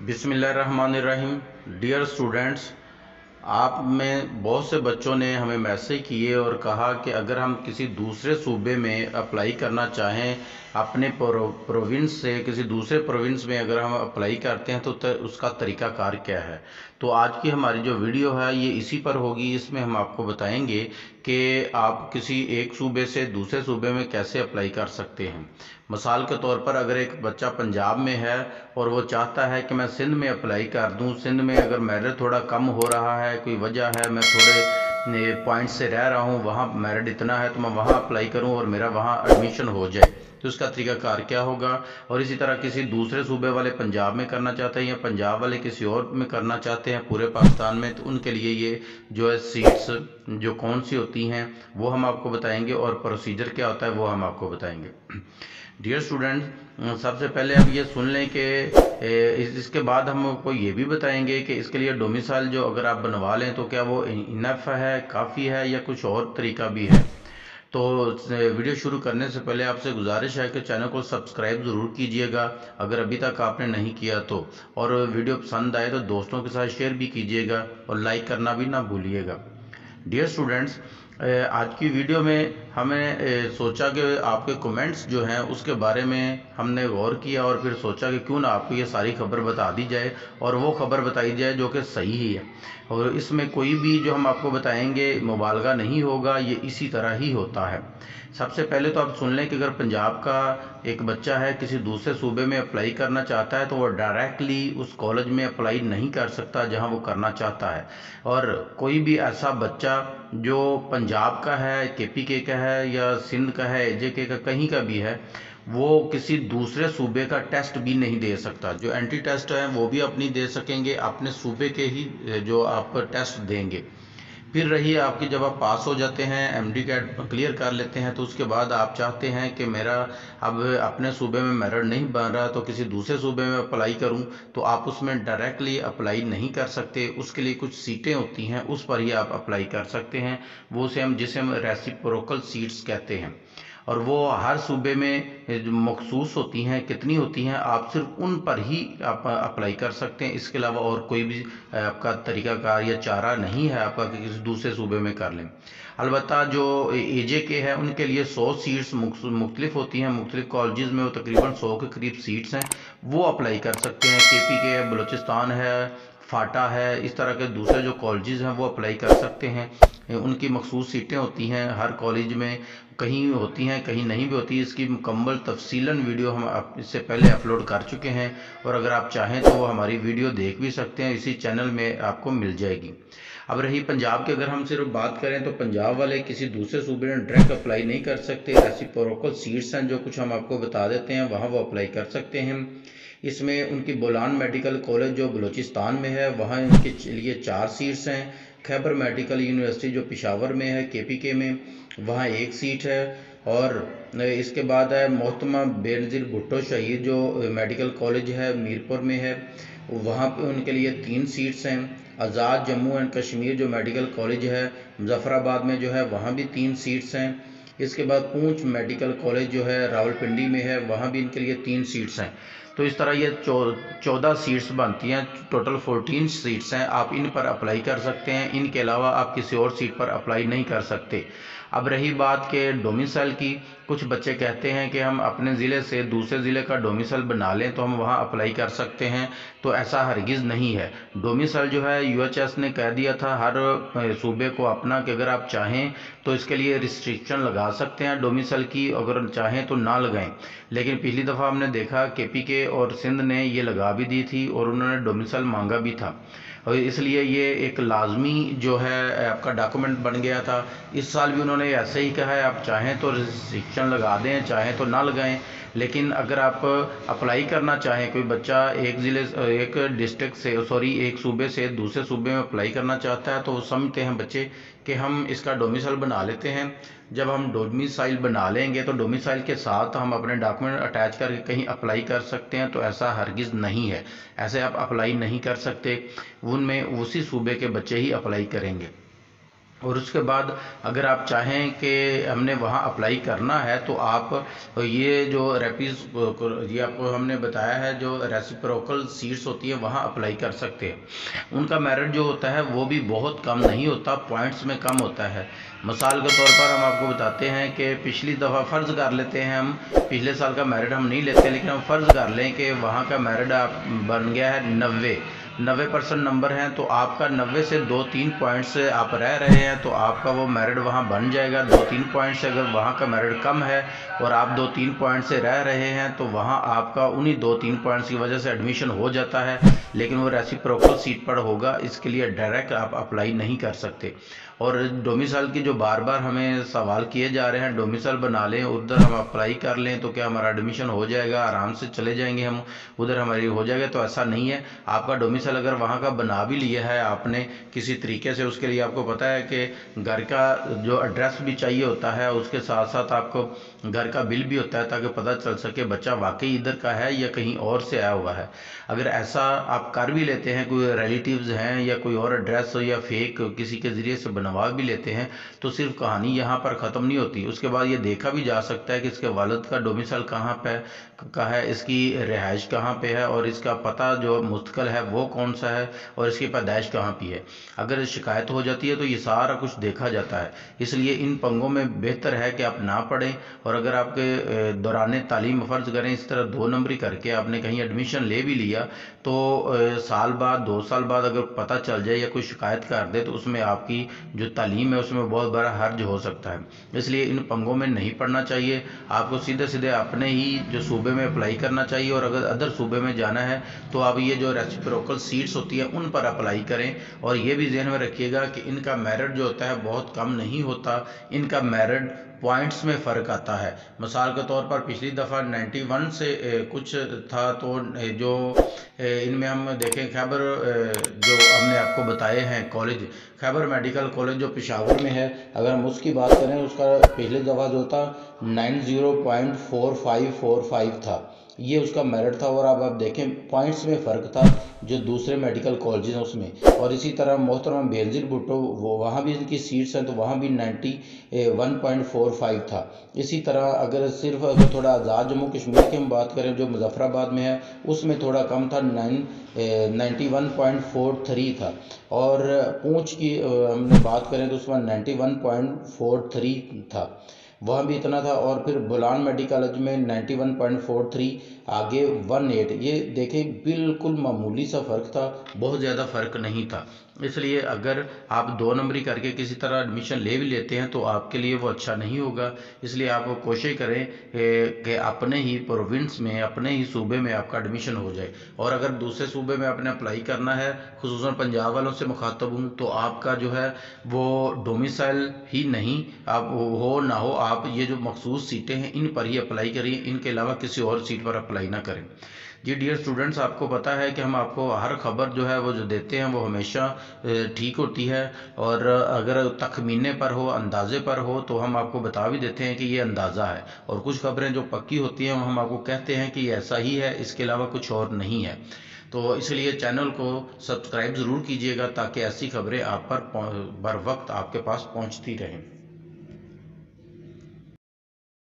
बिस्मिल्लाहिर्रहमानिर्रहीम। Dear students, आप में बहुत से बच्चों ने हमें मैसेज किए और कहा कि अगर हम किसी दूसरे सूबे में अप्लाई करना चाहें, अपने प्रोविंस से किसी दूसरे प्रोविंस में अगर हम अप्लाई करते हैं तो उसका तरीक़ाकार क्या है। तो आज की हमारी जो वीडियो है ये इसी पर होगी। इसमें हम आपको बताएंगे कि आप किसी एक सूबे से दूसरे सूबे में कैसे अप्लाई कर सकते हैं। मिसाल के तौर पर अगर एक बच्चा पंजाब में है और वो चाहता है कि मैं सिंध में अप्लाई कर दूं, सिंध में अगर मेरिट थोड़ा कम हो रहा है, कोई वजह है, मैं थोड़े पॉइंट से रह रहा हूं, वहाँ मेरिट इतना है तो मैं वहाँ अप्लाई करूं और मेरा वहाँ एडमिशन हो जाए, तो उसका तरीकाकार क्या होगा। और इसी तरह किसी दूसरे सूबे वाले पंजाब में करना चाहते हैं या पंजाब वाले किसी और में करना चाहते हैं पूरे पाकिस्तान में, तो उनके लिए ये जो है सीट्स जो कौन सी होती हैं वो हम आपको बताएंगे और प्रोसीजर क्या होता है वो हम आपको बताएंगे। डियर स्टूडेंट, सबसे पहले हम ये सुन लें कि इसके बाद हम आपको ये भी बताएंगे कि इसके लिए डोमिसाइल जो अगर आप बनवा लें तो क्या वो इनफ है, काफ़ी है या कुछ और तरीका भी है। तो वीडियो शुरू करने से पहले आपसे गुजारिश है कि चैनल को सब्सक्राइब ज़रूर कीजिएगा अगर अभी तक आपने नहीं किया तो, और वीडियो पसंद आए तो दोस्तों के साथ शेयर भी कीजिएगा और लाइक करना भी ना भूलिएगा। डियर स्टूडेंट्स, आज की वीडियो में हमें सोचा कि आपके कमेंट्स जो हैं उसके बारे में हमने गौर किया और फिर सोचा कि क्यों ना आपको ये सारी खबर बता दी जाए और वो खबर बताई जाए जो कि सही ही है, और इसमें कोई भी जो हम आपको बताएंगे मुबालगा नहीं होगा, ये इसी तरह ही होता है। सबसे पहले तो आप सुन लें कि अगर पंजाब का एक बच्चा है किसी दूसरे सूबे में अप्लाई करना चाहता है तो वो डायरेक्टली उस कॉलेज में अप्लाई नहीं कर सकता जहां वो करना चाहता है। और कोई भी ऐसा बच्चा जो पंजाब का है, केपीके का है या सिंध का है, एजेके का, कहीं का भी है, वो किसी दूसरे सूबे का टेस्ट भी नहीं दे सकता। जो एंट्री टेस्ट है वो भी अपनी दे सकेंगे, अपने सूबे के ही जो आप टेस्ट देंगे। फिर रही आपकी, जब आप पास हो जाते हैं, एमडी कैट क्लियर कर लेते हैं, तो उसके बाद आप चाहते हैं कि मेरा अब अपने सूबे में मेरिट नहीं बन रहा तो किसी दूसरे सूबे में अप्लाई करूं, तो आप उसमें डायरेक्टली अप्लाई नहीं कर सकते। उसके लिए कुछ सीटें होती हैं, उस पर ही आप अप्लाई कर सकते हैं। वो जिसे हम रेसिप्रोकल सीट्स कहते हैं, और वो हर सूबे में मखसूस होती हैं। कितनी होती हैं, आप सिर्फ उन पर ही आप अप्लाई कर सकते हैं। इसके अलावा और कोई भी आपका तरीकाकार या चारा नहीं है आपका कि किसी दूसरे सूबे में कर लें। अलबत्ता जो एजे के हैं उनके लिए 100 सीट्स मुख्तलिफ होती हैं, मुख्तलिफ कॉलेजेस में वो तकरीबन 100 के करीब सीट्स हैं, वो अप्लाई कर सकते हैं। केपी के है, बलूचिस्तान है, फाटा है, इस तरह के दूसरे जो कॉलेजेस हैं वो अप्लाई कर सकते हैं। उनकी मखसूस सीटें होती हैं हर कॉलेज में, कहीं होती हैं कहीं नहीं भी होती। इसकी मुकम्मल तफसीलन वीडियो हम इससे पहले अपलोड कर चुके हैं, और अगर आप चाहें तो वो हमारी वीडियो देख भी सकते हैं, इसी चैनल में आपको मिल जाएगी। अब रही पंजाब की, अगर हम सिर्फ बात करें तो पंजाब वाले किसी दूसरे सूबे में डायरेक्ट अप्लाई नहीं कर सकते। रेसिप्रोकल सीट्स हैं जो कुछ हम आपको बता देते हैं, वहाँ वो अप्लाई कर सकते हैं। इसमें उनकी बोलान मेडिकल कॉलेज जो बलूचिस्तान में है वहाँ इनके लिए 4 सीट्स हैं। खैबर मेडिकल यूनिवर्सिटी जो पेशावर में है, केपीके में, वहाँ 1 सीट है। और इसके बाद है मोहतरमा बेनज़ीर भुट्टो शहीद जो मेडिकल कॉलेज है मीरपुर में है, वहाँ पे उनके लिए 3 सीट्स हैं। आज़ाद जम्मू एंड कश्मीर जो मेडिकल कॉलेज है मुजफ्फराबाद में जो है, वहाँ भी 3 सीट्स हैं। इसके बाद पूंछ मेडिकल कॉलेज जो है रावलपिंडी में है, वहाँ भी इनके लिए 3 सीट्स हैं। तो इस तरह ये 14 सीट्स बनती हैं, टोटल 14 सीट्स हैं। आप इन पर अप्लाई कर सकते हैं, इनके अलावा आप किसी और सीट पर अप्लाई नहीं कर सकते। अब रही बात के डोमिसाइल की, कुछ बच्चे कहते हैं कि हम अपने ज़िले से दूसरे ज़िले का डोमिसाइल बना लें तो हम वहाँ अप्लाई कर सकते हैं, तो ऐसा हरगिज़ नहीं है। डोमिसाइल जो है यूएचएस ने कह दिया था हर सूबे को अपना कि अगर आप चाहें तो इसके लिए रिस्ट्रिक्शन लगा सकते हैं डोमिसाइल की, अगर चाहें तो ना लगाएं। लेकिन पिछली दफ़ा हमने देखा केपीके और सिंध ने ये लगा भी दी थी और उन्होंने डोमिसाइल मांगा भी था, और इसलिए ये एक लाजमी जो है आपका डॉक्यूमेंट बन गया था। इस साल भी उन्होंने ऐसे ही कहा है, आप चाहें तो रिस्ट्रिक्शन लगा दें, चाहें तो ना लगाएं। लेकिन अगर आप अप्लाई करना चाहें, कोई बच्चा एक डिस्ट्रिक्ट से एक सूबे से दूसरे सूबे में अप्लाई करना चाहता है, तो वो समझते हैं बच्चे कि हम इसका डोमिसाइल बना लेते हैं। जब हम डोमिसाइल बना लेंगे तो डोमिसाइल के साथ हम अपने डॉक्यूमेंट अटैच करके कहीं अप्लाई कर सकते हैं, तो ऐसा हरगिज़ नहीं है। ऐसे आप अप्लाई नहीं कर सकते, उनमें उसी सूबे के बच्चे ही अप्लाई करेंगे। और उसके बाद अगर आप चाहें कि हमने वहाँ अप्लाई करना है तो आप ये जो ये आपको हमने बताया है जो रेसिप्रोकल सीट्स होती है वहाँ अप्लाई कर सकते हैं। उनका मेरिट जो होता है वो भी बहुत कम नहीं होता, पॉइंट्स में कम होता है। मिसाल के तौर पर हम आपको बताते हैं कि पिछली दफ़ा फ़र्ज़ कर लेते हैं, हम पिछले साल का मेरिट हम नहीं लेते, लेकिन हम फ़र्ज़ कर लें कि वहाँ का मेरिट आप बन गया है 90% नंबर हैं, तो आपका 90 से 2-3 पॉइंट से आप रह रहे हैं तो आपका वो मेरिट वहाँ बन जाएगा। 2-3 पॉइंट से अगर वहाँ का मेरिट कम है और आप 2-3 पॉइंट से रह रहे हैं तो वहाँ आपका उन्हीं 2-3 पॉइंट्स की वजह से एडमिशन हो जाता है, लेकिन वो रेसिप्रोकल सीट पर होगा, इसके लिए डायरेक्ट आप अप्लाई नहीं कर सकते। और डोमिसाइल की जो बार बार हमें सवाल किए जा रहे हैं, डोमिसाइल बना लें उधर हम अप्लाई कर लें तो क्या हमारा एडमिशन हो जाएगा, आराम से चले जाएंगे हम उधर हमारी हो जाएगा, तो ऐसा नहीं है। आपका डोमिसाइल अगर वहाँ का बना भी लिया है आपने किसी तरीके से, उसके लिए आपको पता है कि घर का जो एड्रेस भी चाहिए होता है, उसके साथ साथ आपको घर का बिल भी होता है ताकि पता चल सके बच्चा वाकई इधर का है या कहीं और से आया हुआ है। अगर ऐसा आप कर भी लेते हैं, कोई रिलेटिव्स हैं या कोई और एड्रेस या फेक किसी के ज़रिए से बनवा भी लेते हैं, तो सिर्फ कहानी यहाँ पर ख़त्म नहीं होती। उसके बाद ये देखा भी जा सकता है कि इसके वालिद का डोमिसाइल कहाँ पे का है, इसकी रिहाइश कहाँ पे है और इसका पता जो मुस्तकिल है वो कौन सा है और इसकी पैदाइश कहाँ पे है। अगर शिकायत हो जाती है तो ये सारा कुछ देखा जाता है। इसलिए इन पंगों में बेहतर है कि आप ना पढ़ें, और अगर आपके दौरान तालीम फ़र्ज़ करें इस तरह 2 नंबरी करके आपने कहीं एडमिशन ले भी लिया तो साल बाद 2 साल बाद अगर पता चल जाए या कोई शिकायत कर दे तो उसमें आपकी जो तालीम है उसमें बहुत बड़ा हर्ज हो सकता है। इसलिए इन पंगों में नहीं पढ़ना चाहिए, आपको सीधे सीधे अपने ही जो सूबे में अप्लाई करना चाहिए। और अगर अदर सूबे में जाना है तो आप ये जो रेसिप्रोकल सीट्स होती हैं उन पर अप्लाई करें। और ये भी ध्यान में रखिएगा कि इनका मेरिट जो होता है बहुत कम नहीं होता, इनका मेरिट पॉइंट्स में फ़र्क आता है। मिसाल के तौर पर पिछली दफ़ा 91 से कुछ था, तो जो इनमें हम देखें खैबर जो हमने आपको बताए हैं कॉलेज, खैबर मेडिकल कॉलेज जो पेशावर में है, अगर हम उसकी बात करें उसका पिछली दफ़ा जो था 90.4545 था, ये उसका मेरिट था। और अब आप देखें पॉइंट्स में फ़र्क था जो दूसरे मेडिकल कॉलेज हैं उसमें। और इसी तरह मोहतरम बेनज़ीर भुट्टो वो वहाँ भी इनकी सीट्स हैं तो वहाँ भी 91.45 था। इसी तरह अगर थोड़ा आज़ाद जम्मू कश्मीर की हम बात करें जो मुजफ्फराबाद में है उसमें थोड़ा कम था, 91.43 था। और पूंछ की हमने बात करें तो उसमें 91.43 था, वह भी इतना था। और फिर बुलान मेडिकल कॉलेज में 91.43 आगे 18, ये देखें बिल्कुल मामूली सा फ़र्क था, बहुत ज़्यादा फ़र्क नहीं था। इसलिए अगर आप 2 नंबरी करके किसी तरह एडमिशन ले भी लेते हैं तो आपके लिए वो अच्छा नहीं होगा। इसलिए आप कोशिश करें कि अपने ही प्रोविंस में अपने ही सूबे में आपका एडमिशन हो जाए। और अगर दूसरे सूबे में आपने अप्लाई करना है, खुसूसन पंजाब वालों से मुखातब हूँ, तो आपका जो है वो डोमिसाइल ही नहीं आप हो ना हो, आप ये जो मखसूस सीटें हैं इन पर ही अप्लाई करिए, इनके अलावा किसी और सीट पर अप्लाई ना करें। जी डियर स्टूडेंट्स, आपको पता है कि हम आपको हर खबर जो है वो जो देते हैं वो हमेशा ठीक होती है। और अगर तखमीने पर हो, अंदाजे पर हो, तो हम आपको बता भी देते हैं कि ये अंदाज़ा है। और कुछ खबरें जो पक्की होती हैं हम आपको कहते हैं कि ऐसा ही है, इसके अलावा कुछ और नहीं है। तो इसलिए चैनल को सब्सक्राइब ज़रूर कीजिएगा ताकि ऐसी खबरें आप पर बर वक्त आपके पास पहुंचती रहें।